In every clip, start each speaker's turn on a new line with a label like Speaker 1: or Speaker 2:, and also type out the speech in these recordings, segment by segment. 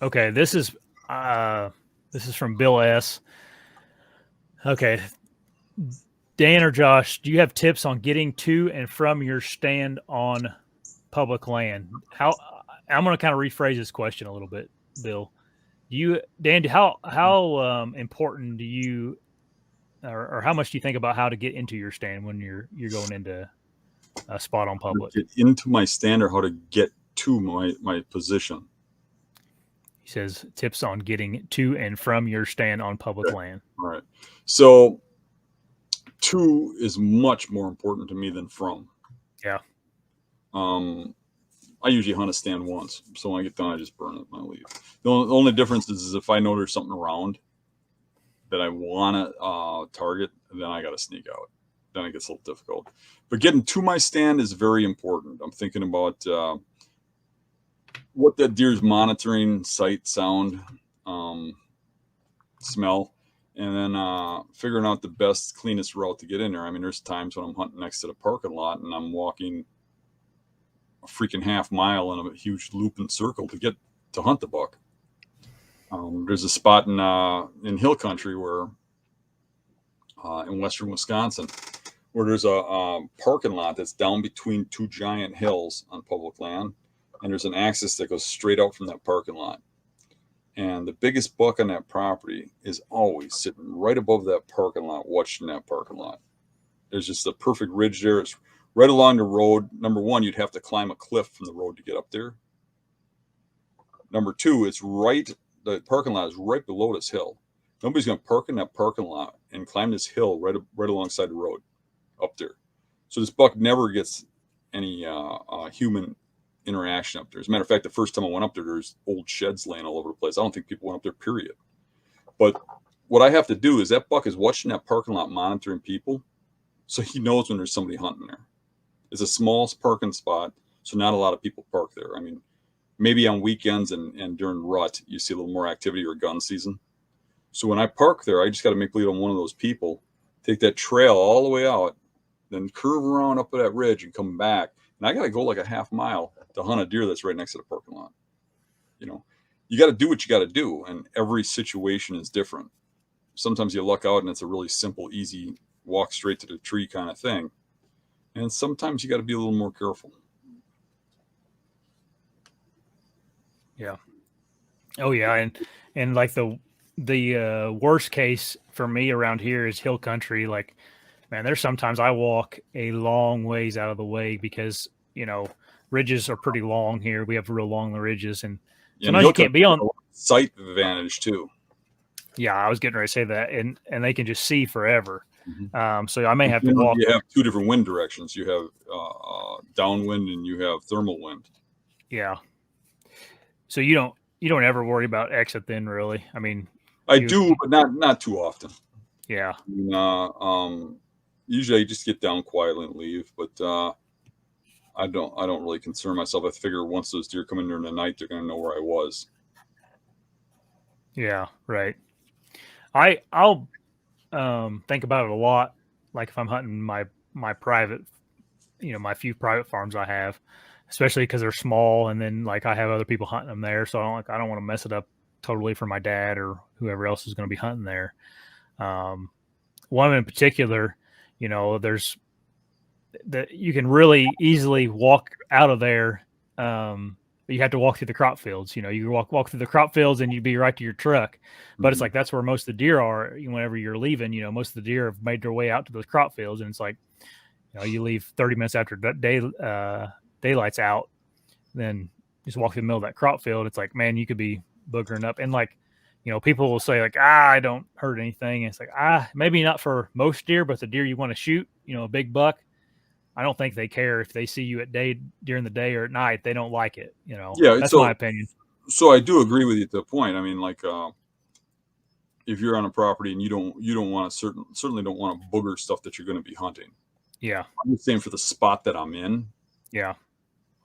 Speaker 1: Okay, this is from Bill S. Okay, Dan or Josh, do you have tips on getting to and from your stand on public land? How I'm going to kind of rephrase this question a little bit, Bill. Do you, Dan? How important do you, or how much do you think about how to get into your stand when you're going into a spot on
Speaker 2: How to
Speaker 1: public?
Speaker 2: get into my stand or how to get to my position.
Speaker 1: He says tips on getting to and from your stand on public
Speaker 2: Okay.
Speaker 1: land.
Speaker 2: All right. So to is much more important to me than from.
Speaker 1: Yeah.
Speaker 2: Um, I usually hunt a stand once, so when I get done, I just burn it and I leave. The only difference is if I know there's something around that I want to target, then I got to sneak out. Then it gets a little difficult. But getting to my stand is very important. I'm thinking about what that deer's monitoring, sight, sound, um, smell, and then figuring out the best, cleanest route to get in there. I mean, there's times when I'm hunting next to the parking lot and I'm walking a freaking half mile in a huge looping circle to get to hunt the buck. There's a spot in hill country where in western Wisconsin where there's a parking lot that's down between two giant hills on public land, and there's an axis that goes straight out from that parking lot. And the biggest buck on that property is always sitting right above that parking lot, watching that parking lot. There's just a perfect ridge there. It's right along the road. Number one, you'd have to climb a cliff from the road to get up there. Number two, the parking lot is right below this hill. Nobody's going to park in that parking lot and climb this hill right alongside the road up there. So this buck never gets any human interaction up there. As a matter of fact, the first time I went up there, there's old sheds laying all over the place. I don't think people went up there, period. But what I have to do is that buck is watching that parking lot, monitoring people, so he knows when there's somebody hunting there. It's a small parking spot, so not a lot of people park there. I mean, maybe on weekends and during rut, you see a little more activity or gun season. So when I park there, I just got to make believe I'm one of those people, take that trail all the way out, then curve around up that ridge and come back. And I got to go like a half mile to hunt a deer that's right next to the parking lot. You know, you got to do what you got to do, and every situation is different. Sometimes you luck out and it's a really simple, easy walk straight to the tree kind of thing. And sometimes you got to be a little more careful.
Speaker 1: Yeah. Oh yeah, and like the worst case for me around here is hill country. Like, man, there's sometimes I walk a long ways out of the way because ridges are pretty long here. We have real long ridges, and
Speaker 2: And
Speaker 1: sometimes you
Speaker 2: hill
Speaker 1: can't
Speaker 2: country
Speaker 1: be
Speaker 2: has
Speaker 1: on.
Speaker 2: a sight advantage too.
Speaker 1: Yeah, I was getting ready to say that, and they can just see forever.
Speaker 2: Mm-hmm.
Speaker 1: So I may
Speaker 2: And
Speaker 1: have to walk.
Speaker 2: you have two different wind directions. You have downwind and you have thermal wind.
Speaker 1: Yeah. So you don't ever worry about exit then, really. I mean,
Speaker 2: I
Speaker 1: you
Speaker 2: do, but not too often.
Speaker 1: yeah.
Speaker 2: Usually I just get down quietly and leave, but I don't really concern myself. I figure once those deer come in during the night, they're going to know where I was.
Speaker 1: Yeah, right. I'll think about it a lot. Like if I'm hunting my private, my few private farms I have, especially because they're small, and then like I have other people hunting them there, so I don't want to mess it up totally for my dad or whoever else is going to be hunting there. Um, One in particular, there's that you can really easily walk out of there. But you have to walk through the crop fields. You walk through the crop fields and you'd be right to your truck. But it's
Speaker 2: Mm-hmm.
Speaker 1: like that's where most of the deer are. Whenever you're leaving, most of the deer have made their way out to those crop fields, and it's like you leave 30 minutes after daylight's out, then just walk through the middle of that crop field. It's like, man, you could be boogering up, and like people will say like, I don't hurt anything. And it's like, maybe not for most deer, but the deer you want to shoot, a big buck, I don't think they care if they see you during the day or at night. They don't like it.
Speaker 2: Yeah,
Speaker 1: That's my
Speaker 2: so
Speaker 1: opinion.
Speaker 2: so I do agree with you at the point. I mean, like if you're on a property and you don't want to certainly don't want to booger stuff that you're going to be hunting.
Speaker 1: Yeah.
Speaker 2: I'm just saying for the spot that I'm in,
Speaker 1: Yeah.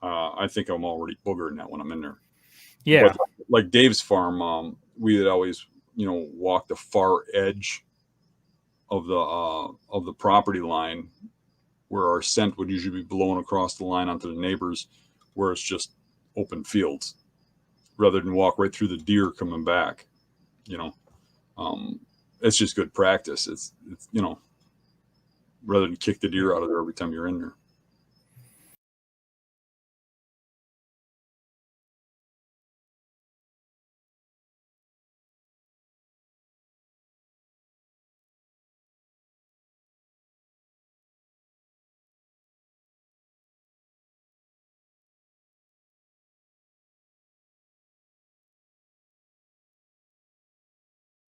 Speaker 2: I think I'm already boogering that when I'm in there.
Speaker 1: Yeah.
Speaker 2: But like Dave's farm, we would always walk the far edge of the property line where our scent would usually be blown across the line onto the neighbors, where it's just open fields. rather than walk right through the deer coming back. You know, it's just good practice. It's, you know, rather than kick the deer out of there every time you're in there.